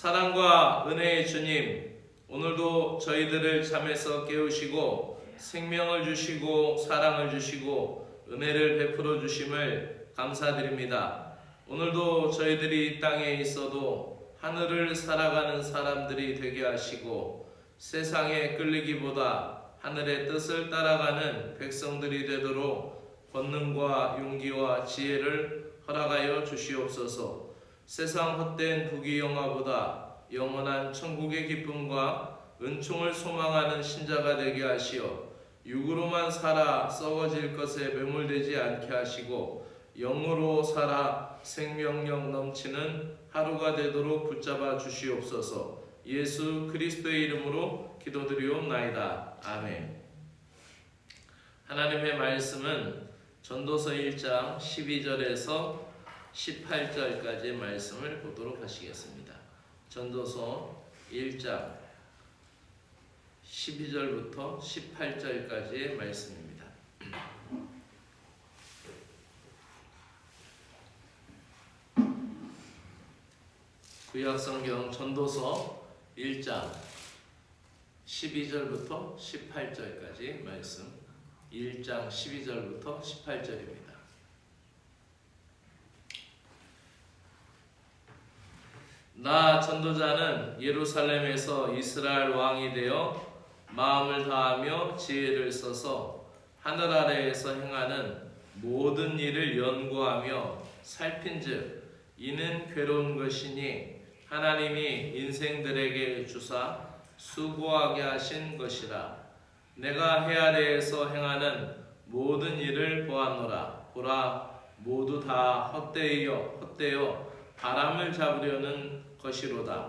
사랑과 은혜의 주님, 오늘도 저희들을 잠에서 깨우시고 생명을 주시고 사랑을 주시고 은혜를 베풀어 주심을 감사드립니다. 오늘도 저희들이 이 땅에 있어도 하늘을 살아가는 사람들이 되게 하시고 세상에 끌리기보다 하늘의 뜻을 따라가는 백성들이 되도록 권능과 용기와 지혜를 허락하여 주시옵소서. 세상 헛된 부귀영화보다 영원한 천국의 기쁨과 은총을 소망하는 신자가 되게 하시어 육으로만 살아 썩어질 것에 매몰되지 않게 하시고 영으로 살아 생명력 넘치는 하루가 되도록 붙잡아 주시옵소서. 예수 그리스도의 이름으로 기도드리옵나이다. 아멘. 하나님의 말씀은 전도서 1장 12절에서 18절까지의 말씀을 보도록 하시겠습니다. 전도서 1장 12절부터 18절까지의 말씀입니다. 구약성경 전도서 1장 12절부터 18절까지 말씀, 1장 12절부터 18절입니다. 나 전도자는 예루살렘에서 이스라엘 왕이 되어 마음을 다하며 지혜를 써서 하늘 아래에서 행하는 모든 일을 연구하며 살핀즉 이는 괴로운 것이니 하나님이 인생들에게 주사 수고하게 하신 것이라. 내가 해 아래에서 행하는 모든 일을 보았노라. 보라, 모두 다 헛되어 바람을 잡으려는 것이로다.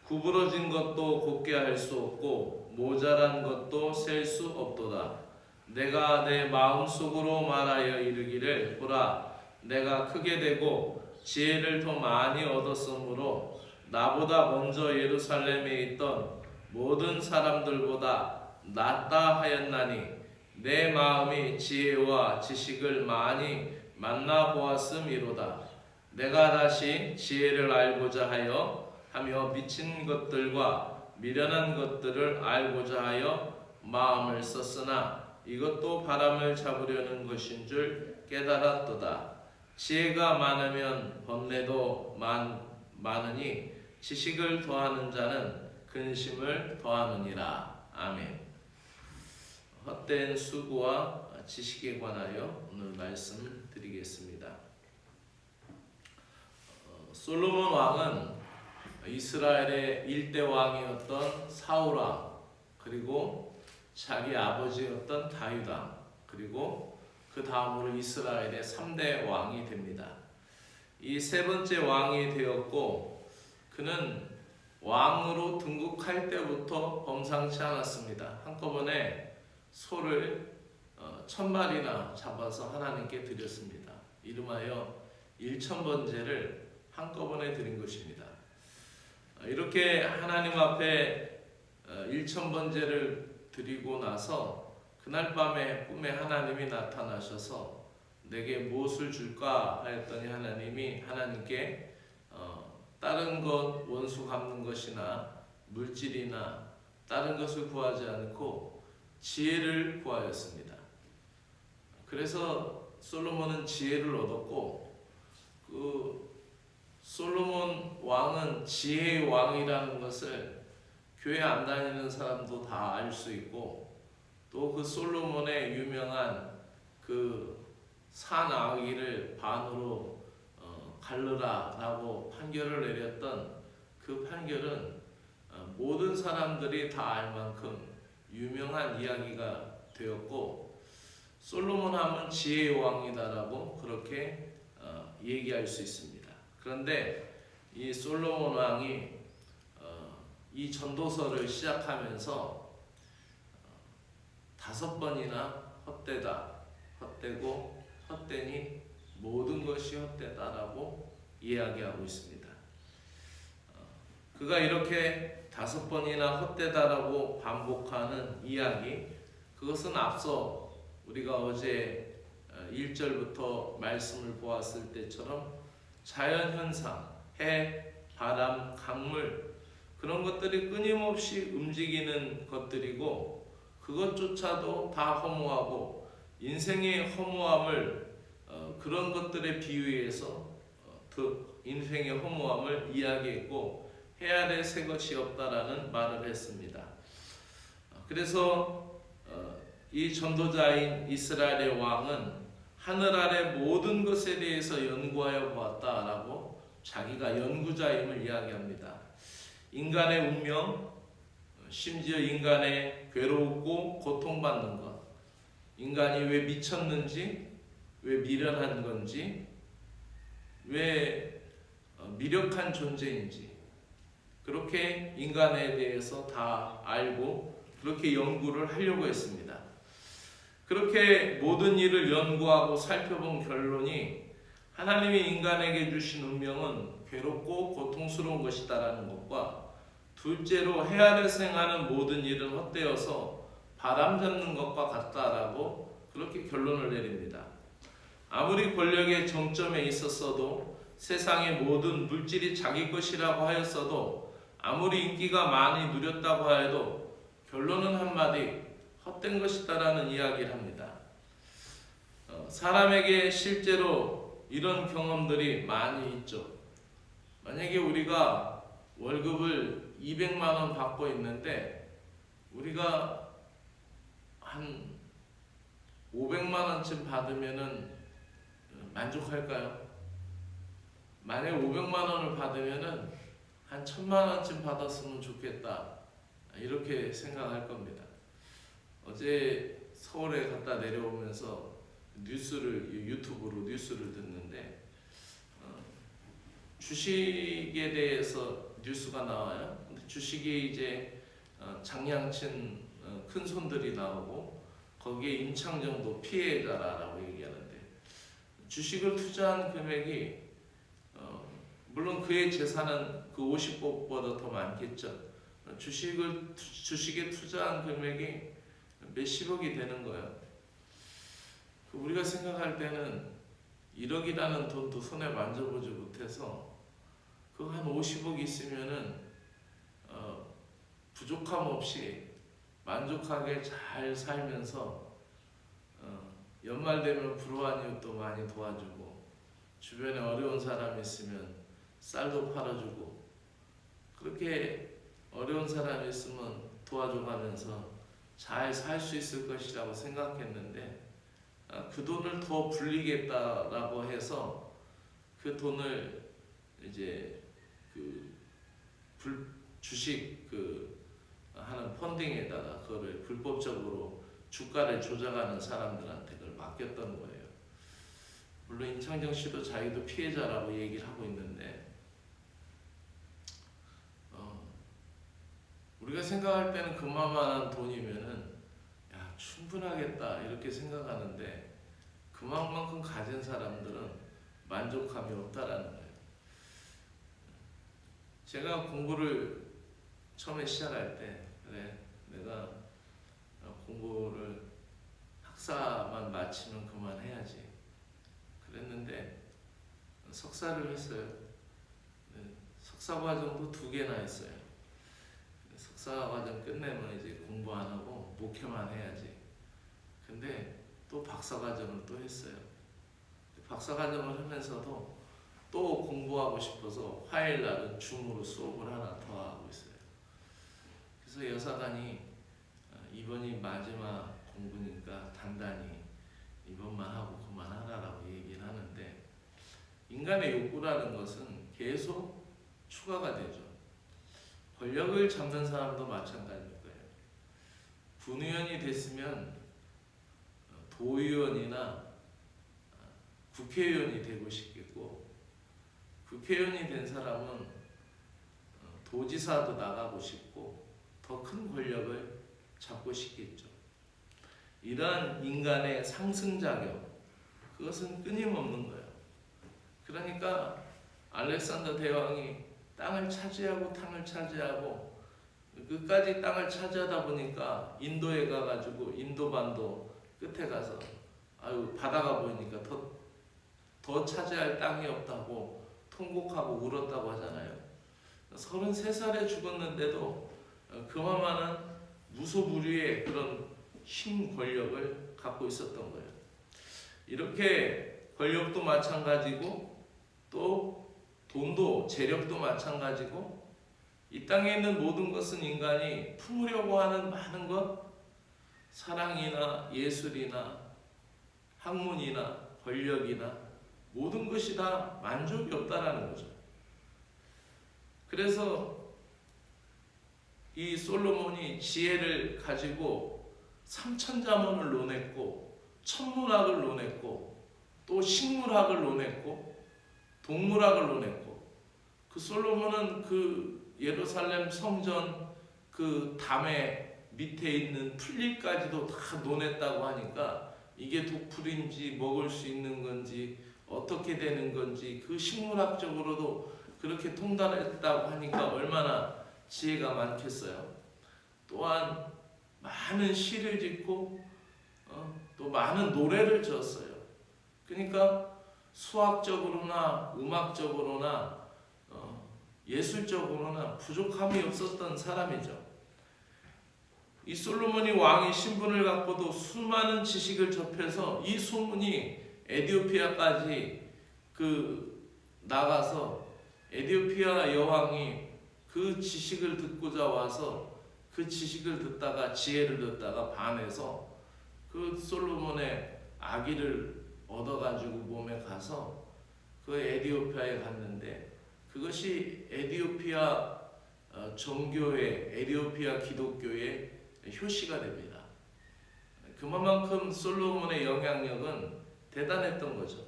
구부러진 것도 곱게 할 수 없고 모자란 것도 셀 수 없도다. 내가 내 마음속으로 말하여 이르기를 보라, 내가 크게 되고 지혜를 더 많이 얻었으므로 나보다 먼저 예루살렘에 있던 모든 사람들보다 낫다 하였나니 내 마음이 지혜와 지식을 많이 만나보았음이로다. 내가 다시 지혜를 알고자 하며 미친 것들과 미련한 것들을 알고자 하여 마음을 썼으나 이것도 바람을 잡으려는 것인 줄 깨달았도다. 지혜가 많으면 번뇌도 많으니 지식을 더하는 자는 근심을 더하느니라. 아멘. 헛된 수고와 지식에 관하여 오늘 말씀드리겠습니다. 솔로몬 왕은 이스라엘의 일대 왕이었던 사울 왕, 그리고 자기 아버지였던 다윗 왕, 그리고 그 다음으로 이스라엘의 3대 왕이 됩니다. 이 세 번째 왕이 되었고 그는 왕으로 등극할 때부터 범상치 않았습니다. 한꺼번에 소를 1000마리나 잡아서 하나님께 드렸습니다. 이름하여 1000번제를 한꺼번에 드린 것입니다. 이렇게 하나님 앞에 1000번제를 드리고 나서 그날 밤에 꿈에 하나님이 나타나셔서 내게 무엇을 줄까 하였더니 하나님께 다른 것 원수 갚는 것이나 물질이나 다른 것을 구하지 않고 지혜를 구하였습니다. 그래서 솔로몬은 지혜를 얻었고 솔로몬 왕은 지혜의 왕이라는 것을 교회 안 다니는 사람도 다 알 수 있고 또 그 솔로몬의 유명한 그 산 아기를 반으로 갈르라 라고 판결을 내렸던 그 판결은 모든 사람들이 다 알 만큼 유명한 이야기가 되었고 솔로몬 하면 지혜의 왕이다라고 그렇게 얘기할 수 있습니다. 그런데 이 솔로몬 왕이 이 전도서를 시작하면서 5번이나 헛되고 헛되니 모든 것이 헛되다라고 이야기하고 있습니다. 그가 이렇게 5번이나 헛되다라고 반복하는 이야기, 그것은 앞서 우리가 어제 1절부터 말씀을 보았을 때처럼 자연현상, 해, 바람, 강물 그런 것들이 끊임없이 움직이는 것들이고 그것조차도 다 허무하고 인생의 허무함을 그런 것들에 비유해서 인생의 허무함을 이야기했고 헤아려 새 것이 없다라는 말을 했습니다. 그래서 이 전도자인 이스라엘의 왕은 하늘 아래 모든 것에 대해서 연구하여 보았다라고 자기가 연구자임을 이야기합니다. 인간의 운명, 심지어 인간의 괴롭고 고통받는 것, 인간이 왜 미쳤는지, 왜 미련한 건지, 왜 미력한 존재인지 그렇게 인간에 대해서 다 알고 그렇게 연구를 하려고 했습니다. 그렇게 모든 일을 연구하고 살펴본 결론이 하나님이 인간에게 주신 운명은 괴롭고 고통스러운 것이다라는 것과 둘째로 헤아려 행하는 모든 일은 헛되어서 바람 잡는 것과 같다라고 그렇게 결론을 내립니다. 아무리 권력의 정점에 있었어도 세상의 모든 물질이 자기 것이라고 하였어도 아무리 인기가 많이 누렸다고 하여도 결론은 한마디 헛된 것이다라는 이야기를 합니다. 사람에게 실제로 이런 경험들이 많이 있죠. 만약에 우리가 월급을 200만 원 받고 있는데 우리가 한 500만 원쯤 받으면은 만족할까요? 만약에 500만 원을 받으면은 한 1000만 원쯤 받았으면 좋겠다 이렇게 생각할 겁니다. 어제 서울에 갔다 내려오면서 유튜브로 뉴스를 듣는데 주식에 대해서 뉴스가 나와요. 근데 주식이 이제 장량친 큰 손들이 나오고 거기에 임창정도 피해자라고 얘기하는데 주식을 투자한 금액이 물론 그의 재산은 그 50억보다 더 많겠죠. 주식에 투자한 금액이 몇십억이 되는 거예요. 우리가 생각할 때는 1억이라는 돈도 손에 만져보지 못해서 그 한 50억 있으면은 부족함 없이 만족하게 잘 살면서 연말 되면 불우한 이웃도 많이 도와주고 주변에 어려운 사람 있으면 쌀도 팔아주고 그렇게 어려운 사람이 있으면 도와줘가면서 잘 살 수 있을 것이라고 생각했는데 그 돈을 더 불리겠다라고 해서 그 돈을 이제 주식 하는 펀딩에다가 그거를 불법적으로 주가를 조작하는 사람들한테 그걸 맡겼던 거예요. 물론 임창정 씨도 자기도 피해자라고 얘기를 하고 있는데 우리가 생각할 때는 그만한 돈이면은 야 충분하겠다 이렇게 생각하는데 그만큼 가진 사람들은 만족감이 없다라는 거예요. 제가 공부를 처음에 시작할 때 그래 내가 공부를 학사만 마치면 그만해야지 그랬는데 석사를 했어요. 석사 과정도 2개나 했어요. 석사 과정 끝내면 이제 공부 안 하고 목회만 해야지. 근데 또 박사 과정을 또 했어요. 박사 과정을 하면서도 또 공부하고 싶어서 화요일 날은 줌으로 수업을 하나 더 하고 있어요. 그래서 여사관이 이번이 마지막 공부니까 단단히 이번만 하고 그만하라라고 얘기를 하는데 인간의 욕구라는 것은 계속 추가가 되죠. 권력을 잡는 사람도 마찬가지일 거예요. 군의원이 됐으면 도의원이나 국회의원이 되고 싶겠고 국회의원이 된 사람은 도지사도 나가고 싶고 더 큰 권력을 잡고 싶겠죠. 이러한 인간의 상승작용 그것은 끊임없는 거예요. 그러니까 알렉산더 대왕이 땅을 차지하고 끝까지 땅을 차지하다 보니까 인도에 가가지고 인도반도 끝에 가서 바다가 보이니까 더 차지할 땅이 없다고 통곡하고 울었다고 하잖아요. 33살에 죽었는데도 그만한 무소불위의 그런 힘 권력을 갖고 있었던 거예요. 이렇게 권력도 마찬가지고 또 돈도 재력도 마찬가지고 이 땅에 있는 모든 것은 인간이 품으려고 하는 많은 것, 사랑이나 예술이나 학문이나 권력이나 모든 것이 다 만족이 없다라는 거죠. 그래서 이 솔로몬이 지혜를 가지고 삼천자문을 논했고 천문학을 논했고 또 식물학을 논했고 동물학을 논했고 그 솔로몬은 그 예루살렘 성전 그 담에 밑에 있는 풀잎까지도 다 논했다고 하니까 이게 독풀인지 먹을 수 있는 건지 어떻게 되는 건지 그 식물학적으로도 그렇게 통달했다고 하니까 얼마나 지혜가 많겠어요. 또한 많은 시를 짓고 또 많은 노래를 지었어요. 그러니까 수학적으로나 음악적으로나 예술적으로나 부족함이 없었던 사람이죠. 이 솔로몬이 왕의 신분을 갖고도 수많은 지식을 접해서 이 소문이 에티오피아까지 나가서 에티오피아 여왕이 그 지식을 듣고자 와서 그 지식을 듣다가 지혜를 듣다가 반해서 그 솔로몬의 아기를 얻어가지고 몸에 가서 그 에티오피아에 갔는데 그것이 에티오피아 정교회, 에티오피아 기독교의 효시가 됩니다. 그만큼 솔로몬의 영향력은 대단했던 거죠.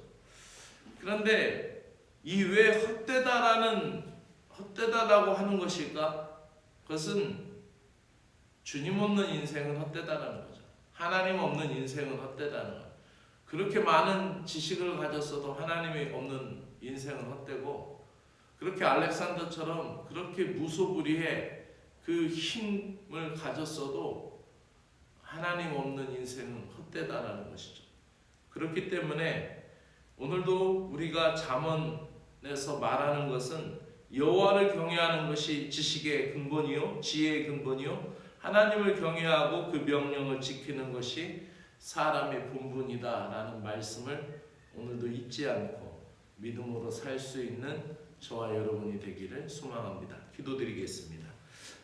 그런데 이 왜 헛되다라고 하는 것일까? 그것은 주님 없는 인생은 헛되다라는 거죠. 하나님 없는 인생은 헛되다는 거예요. 그렇게 많은 지식을 가졌어도 하나님이 없는 인생은 헛되고 그렇게 알렉산더처럼 그렇게 무소불위해 그 힘을 가졌어도 하나님 없는 인생은 헛되다라는 것이죠. 그렇기 때문에 오늘도 우리가 잠언에서 말하는 것은 여호와를 경외하는 것이 지식의 근본이요 지혜의 근본이요 하나님을 경외하고 그 명령을 지키는 것이 사람의 본분이다라는 말씀을 오늘도 잊지 않고 믿음으로 살 수 있는 저와 여러분이 되기를 소망합니다. 기도드리겠습니다.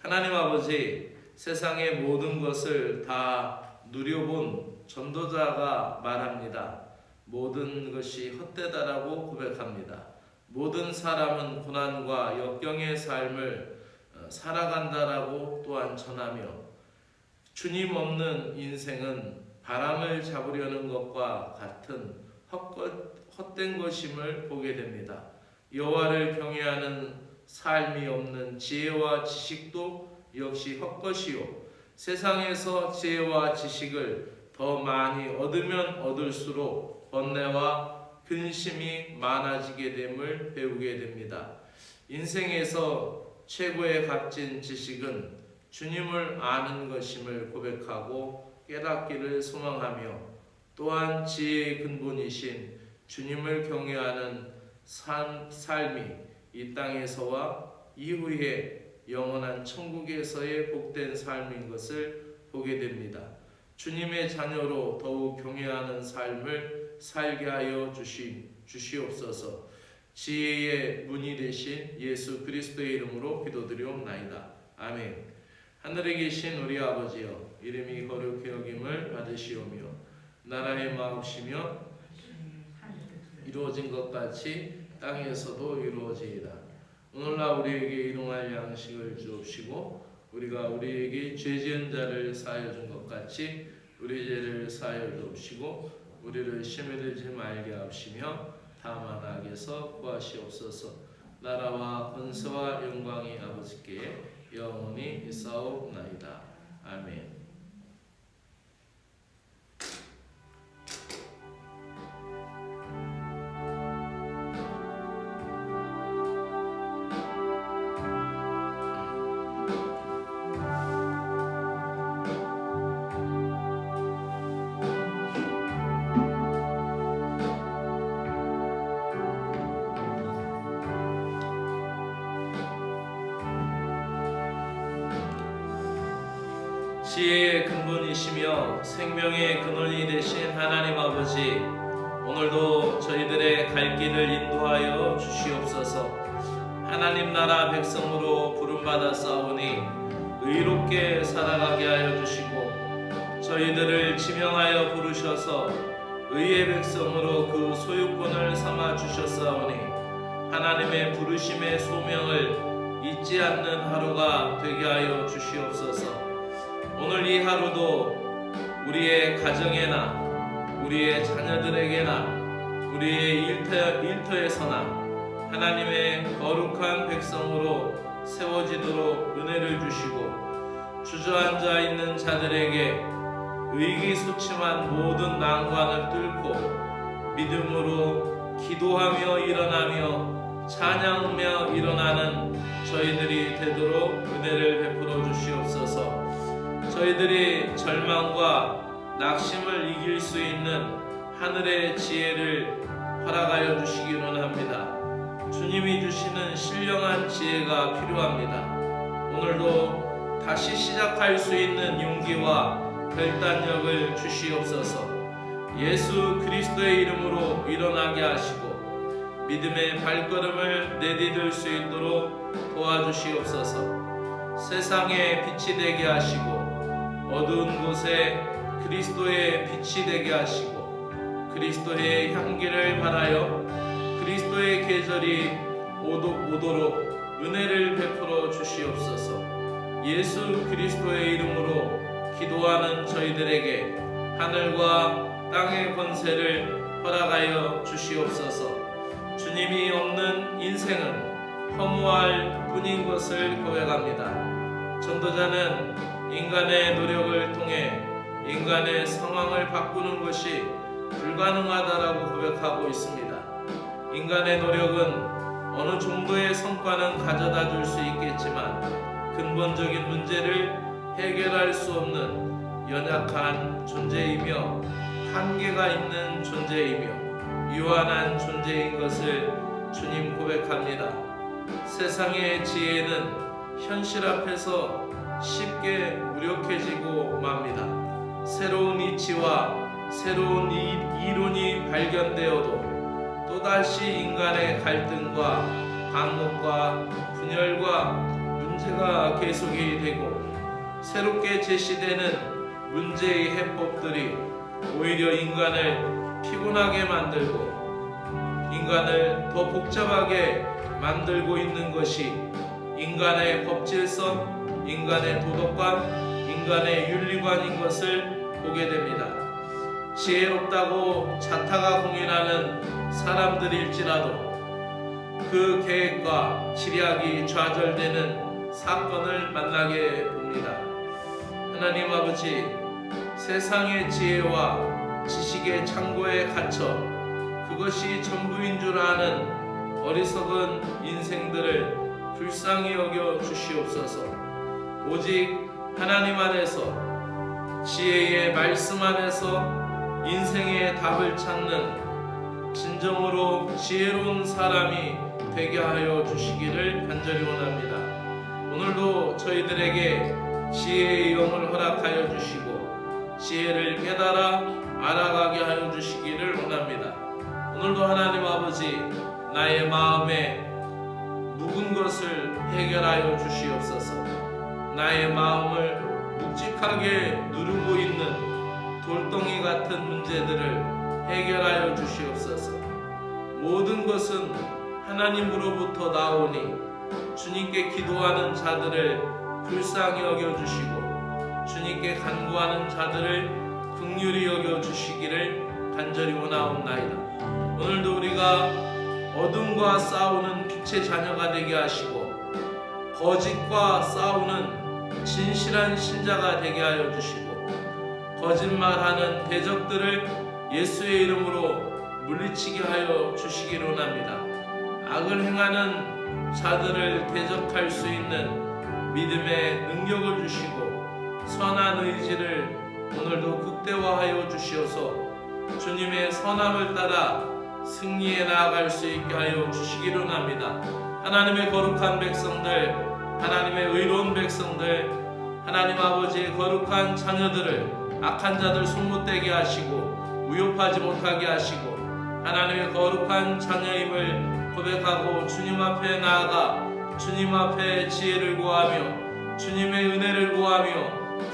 하나님 아버지, 세상의 모든 것을 다 누려본 전도자가 말합니다. 모든 것이 헛되다라고 고백합니다. 모든 사람은 고난과 역경의 삶을 살아간다라고 또한 전하며 주님 없는 인생은 바람을 잡으려는 것과 같은 헛된 것임을 보게 됩니다. 여호와를 경외하는 삶이 없는 지혜와 지식도 역시 헛것이요 세상에서 지혜와 지식을 더 많이 얻으면 얻을수록 번뇌와 근심이 많아지게 됨을 배우게 됩니다. 인생에서 최고의 값진 지식은 주님을 아는 것임을 고백하고 깨닫기를 소망하며 또한 지혜의 근본이신 주님을 경외하는 삶이 이 땅에서와 이후에 영원한 천국에서의 복된 삶인 것을 보게 됩니다. 주님의 자녀로 더욱 경외하는 삶을 살게 하여 주시옵소서. 지혜의 문이 되신 예수 그리스도의 이름으로 기도드리옵나이다. 아멘. 하늘에 계신 우리 아버지여, 이름이 거룩히 여김을 받으시오며 나라의 마옵시며 이루어진 것 같이 땅에서도 이루어지이다. 오늘날 우리에게 일용할 양식을 주옵시고 우리가 우리에게 죄 지은 자를 사하여 준 것 같이 우리 죄를 사하여 주옵시고 우리를 시험에 들지 말게 하옵시며 다만 악에서 구하시옵소서. 나라와 권세와 영광이 아버지께 영원히 있사옵나이다. 아멘. 지혜의 근본이시며 생명의 근원이 되신 하나님 아버지, 오늘도 저희들의 갈 길을 인도하여 주시옵소서. 하나님 나라 백성으로 부름받아 싸우니 의롭게 살아가게 하여 주시고, 저희들을 지명하여 부르셔서 의의 백성으로 그 소유권을 삼아 주셨사오니 하나님의 부르심의 소명을 잊지 않는 하루가 되게 하여 주시옵소서. 오늘 이 하루도 우리의 가정에나 우리의 자녀들에게나 우리의 일터에서나 하나님의 거룩한 백성으로 세워지도록 은혜를 주시고, 주저앉아 있는 자들에게 의기소침한 모든 난관을 뚫고 믿음으로 기도하며 일어나며 찬양하며 일어나는 저희들이 되도록 은혜를 베풀어 주시옵소서. 저희들이 절망과 낙심을 이길 수 있는 하늘의 지혜를 허락하여 주시기 원합니다. 주님이 주시는 신령한 지혜가 필요합니다. 오늘도 다시 시작할 수 있는 용기와 결단력을 주시옵소서. 예수 그리스도의 이름으로 일어나게 하시고 믿음의 발걸음을 내디딜 수 있도록 도와주시옵소서. 세상의 빛이 되게 하시고 어두운 곳에 그리스도의 빛이 되게 하시고, 그리스도의 향기를 발하여 그리스도의 계절이 오도록 은혜를 베풀어 주시옵소서. 예수 그리스도의 이름으로 기도하는 저희들에게 하늘과 땅의 권세를 허락하여 주시옵소서. 주님이 없는 인생은 허무할 뿐인 것을 고백합니다. 전도자는 인간의 노력을 통해 인간의 상황을 바꾸는 것이 불가능하다라고 고백하고 있습니다. 인간의 노력은 어느 정도의 성과는 가져다 줄 수 있겠지만 근본적인 문제를 해결할 수 없는 연약한 존재이며 한계가 있는 존재이며 유한한 존재인 것을 주님 고백합니다. 세상의 지혜는 현실 앞에서 쉽게 무력해지고 맙니다. 새로운 이치와 새로운 이론이 발견되어도 또다시 인간의 갈등과 반목과 분열과 문제가 계속이 되고, 새롭게 제시되는 문제의 해법들이 오히려 인간을 피곤하게 만들고 인간을 더 복잡하게 만들고 있는 것이 인간의 법질성, 인간의 도덕관, 인간의 윤리관인 것을 보게 됩니다. 지혜롭다고 자타가 공인하는 사람들일지라도 그 계획과 지략이 좌절되는 사건을 만나게 봅니다. 하나님 아버지, 세상의 지혜와 지식의 창고에 갇혀 그것이 전부인 줄 아는 어리석은 인생들을 불쌍히 여겨 주시옵소서. 오직 하나님 안에서, 지혜의 말씀 안에서 인생의 답을 찾는 진정으로 지혜로운 사람이 되게 하여 주시기를 간절히 원합니다. 오늘도 저희들에게 지혜의 영을 허락하여 주시고 지혜를 깨달아 알아가게 하여 주시기를 원합니다. 오늘도 하나님 아버지, 나의 마음에 묵은 것을 해결하여 주시옵소서. 나의 마음을 묵직하게 누르고 있는 돌덩이 같은 문제들을 해결하여 주시옵소서. 모든 것은 하나님으로부터 나오니 주님께 기도하는 자들을 불쌍히 여겨주시고 주님께 간구하는 자들을 긍휼히 여겨주시기를 간절히 원하옵나이다. 오늘도 우리가 어둠과 싸우는 빛의 자녀가 되게 하시고 거짓과 싸우는 진실한 신자가 되게 하여 주시고 거짓말하는 대적들을 예수의 이름으로 물리치게 하여 주시기를 원합니다. 악을 행하는 자들을 대적할 수 있는 믿음의 능력을 주시고 선한 의지를 오늘도 극대화하여 주시어서 주님의 선함을 따라 승리해 나아갈 수 있게 하여 주시기를 원합니다. 하나님의 거룩한 백성들, 하나님의 의로운 백성들, 하나님 아버지의 거룩한 자녀들을 악한 자들 손못대게 하시고 위협하지 못하게 하시고 하나님의 거룩한 자녀임을 고백하고 주님 앞에 나아가 주님 앞에 지혜를 구하며 주님의 은혜를 구하며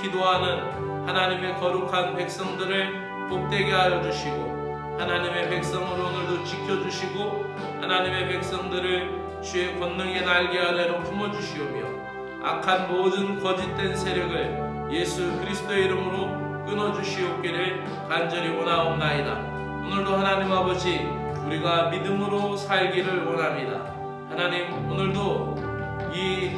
기도하는 하나님의 거룩한 백성들을 복되게 하여 주시고 하나님의 백성을 오늘도 지켜주시고 하나님의 백성들을 주의 권능의 날개 아래로 품어주시오며 악한 모든 거짓된 세력을 예수 그리스도의 이름으로 끊어주시옵기를 간절히 원하옵나이다. 오늘도 하나님 아버지 우리가 믿음으로 살기를 원합니다. 하나님 오늘도 이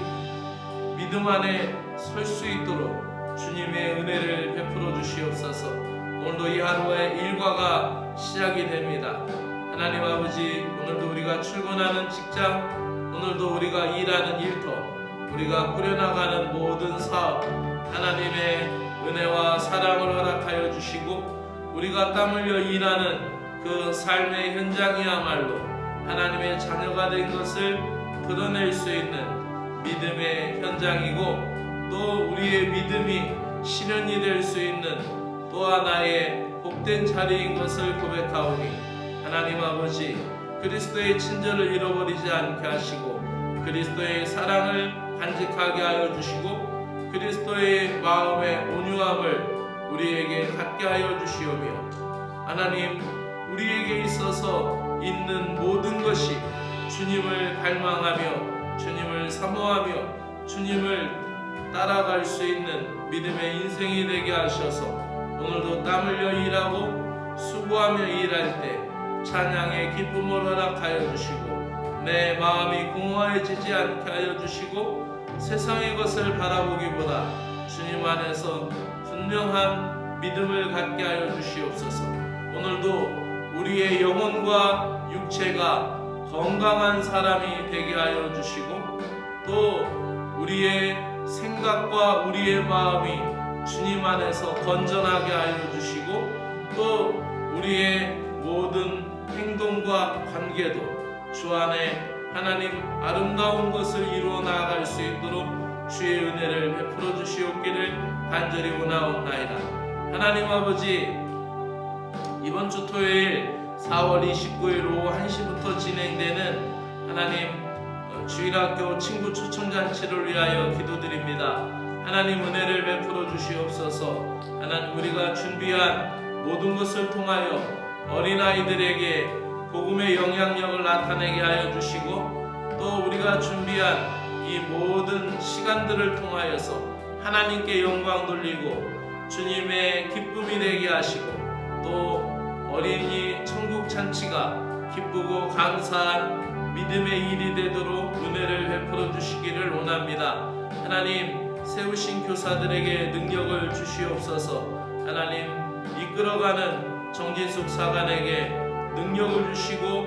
믿음 안에 설 수 있도록 주님의 은혜를 베풀어 주시옵소서. 오늘도 이 하루의 일과가 시작이 됩니다. 하나님 아버지 오늘도 우리가 출근하는 직장, 오늘도 우리가 일하는 일터, 우리가 꾸려나가는 모든 사업 하나님의 은혜와 사랑을 허락하여 주시고 우리가 땀 흘려 일하는 그 삶의 현장이야말로 하나님의 자녀가 된 것을 드러낼 수 있는 믿음의 현장이고 또 우리의 믿음이 실현이 될 수 있는 또 하나의 복된 자리인 것을 고백하오니 하나님 아버지 그리스도의 친절을 잃어버리지 않게 하시고 그리스도의 사랑을 간직하게 하여 주시고 그리스도의 마음의 온유함을 우리에게 갖게 하여 주시오며 하나님 우리에게 있어서 있는 모든 것이 주님을 갈망하며 주님을 사모하며 주님을 따라갈 수 있는 믿음의 인생이 되게 하셔서 오늘도 땀 흘려 일하고 수고하며 일할 때 찬양의 기쁨을 허락하여 주시고 내 마음이 공허해지지 않게 하여 주시고 세상의 것을 바라보기보다 주님 안에서 분명한 믿음을 갖게 하여 주시옵소서. 오늘도 우리의 영혼과 육체가 건강한 사람이 되게 하여 주시고 또 우리의 생각과 우리의 마음이 주님 안에서 건전하게 하여 주시고 또 우리의 모든 행동과 관계도 주 안에 하나님 아름다운 것을 이루어 나아갈 수 있도록 주의 은혜를 베풀어 주시옵기를 간절히 원하옵나이다. 하나님 아버지 이번 주 토요일 4월 29일 오후 1시부터 진행되는 하나님 주일학교 친구 초청잔치를 위하여 기도드립니다. 하나님 은혜를 베풀어 주시옵소서. 하나님 우리가 준비한 모든 것을 통하여 어린아이들에게 복음의 영향력을 나타내게 하여 주시고 또 우리가 준비한 이 모든 시간들을 통하여서 하나님께 영광 돌리고 주님의 기쁨이 되게 하시고 또 어린이 천국 잔치가 기쁘고 감사한 믿음의 일이 되도록 은혜를 베풀어 주시기를 원합니다. 하나님 세우신 교사들에게 능력을 주시옵소서. 하나님 이끌어가는 정진숙 사관에게 능력을 주시고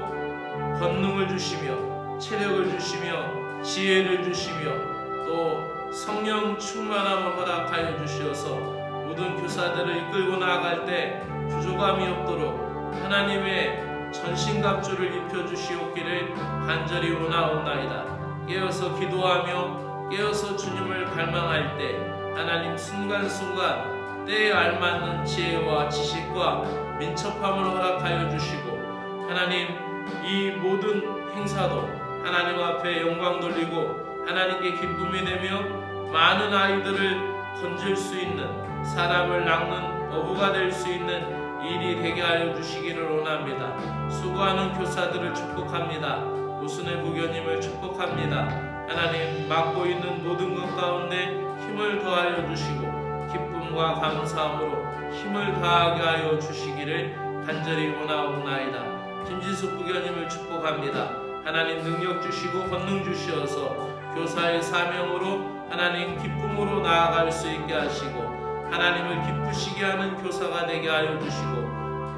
권능을 주시며 체력을 주시며 지혜를 주시며 또 성령 충만함을 허락하여 주시어서 모든 교사들을 이끌고 나아갈 때 부족함이 없도록 하나님의 전신갑주를 입혀주시옵기를 간절히 원하옵나이다. 깨어서 기도하며 깨어서 주님을 갈망할 때 하나님 순간순간 때에 알맞는 지혜와 지식과 민첩함을 허락하여 주시고 하나님 이 모든 행사도 하나님 앞에 영광 돌리고 하나님께 기쁨이 되며 많은 아이들을 건질 수 있는 사람을 낚는 어부가 될 수 있는 일이 되게 하여 주시기를 원합니다. 수고하는 교사들을 축복합니다. 우순의 부교님을 축복합니다. 하나님 맡고 있는 모든 것 가운데 힘을 더하여 주시고 기쁨과 감사함으로 힘을 다하게 하여 주시기를 간절히 원하옵나이다. 김지숙 부교님을 축복합니다. 하나님 능력 주시고 권능 주시어서 교사의 사명으로 하나님 기쁨으로 나아갈 수 있게 하시고 하나님을 기쁘시게 하는 교사가 되게 하여 주시고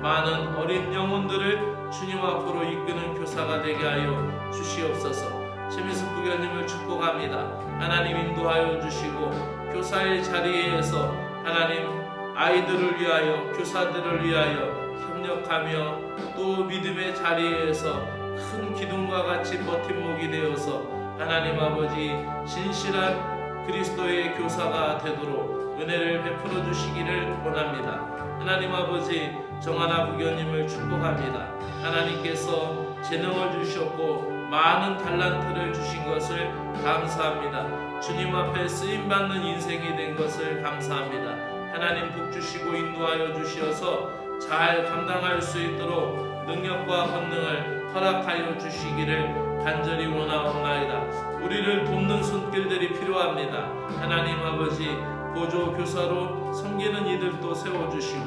많은 어린 영혼들을 주님 앞으로 이끄는 교사가 되게 하여 주시옵소서. 최미숙 부교님을 축복합니다. 하나님 인도하여 주시고 교사의 자리에서 하나님 아이들을 위하여 교사들을 위하여 협력하며 또 믿음의 자리에서 큰 기둥과 같이 버팀목이 되어서 하나님 아버지 진실한 그리스도의 교사가 되도록 은혜를 베풀어 주시기를 원합니다. 하나님 아버지, 정하나 부교님을 축복합니다. 하나님께서 재능을 주셨고 많은 달란트를 주신 것을 감사합니다. 주님 앞에 쓰임받는 인생이 된 것을 감사합니다. 하나님 복 주시고 인도하여 주시어서 잘 감당할 수 있도록 능력과 권능을 허락하여 주시기를 간절히 원하옵나이다. 우리를 돕는 손길들이 필요합니다. 하나님 아버지, 보조 교사로 섬기는 이들도 세워주시고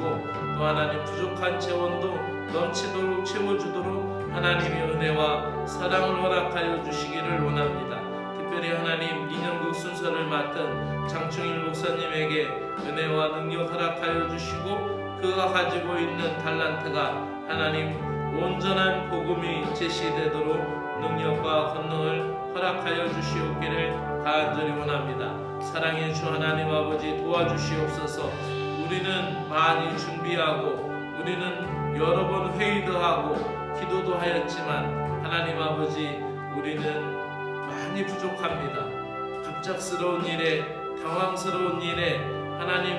또 하나님 부족한 재원도 넘치도록 채워주도록 하나님의 은혜와 사랑을 허락하여 주시기를 원합니다. 특별히 하나님 2년국 순서를 맡은 장충일 목사님에게 은혜와 능력 허락하여 주시고 그가 가지고 있는 달란트가 하나님 온전한 복음이 제시되도록 능력과 권능을 허락하여 주시옵기를 간절히 원합니다. 사랑의 주 하나님 아버지, 도와주시옵소서. 우리는 많이 준비하고 우리는 여러 번 회의도 하고 기도도 하였지만 하나님 아버지, 우리는 많이 부족합니다. 갑작스러운 일에, 당황스러운 일에 하나님,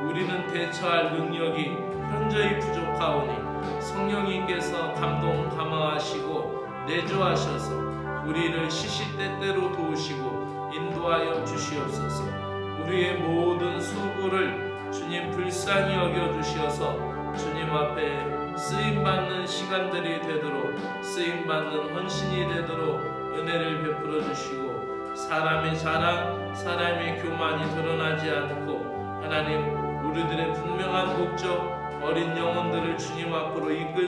우리는 대처할 능력이 현저히 부족하오니 성령님께서 감동 감화하시고 내조하셔서 우리를 시시때때로 도우시고 인도하여 주시옵소서. 우리의 모든 수고를 주님 불쌍히 여겨주시어서 주님 앞에 쓰임받는 시간들이 되도록, 쓰임받는 헌신이 되도록 은혜를 베풀어 주시고 사람의 자랑, 사람의 교만이 드러나지 않고 하나님, 우리들의 분명한 목적, 어린 영혼들을 주님 앞으로 이끌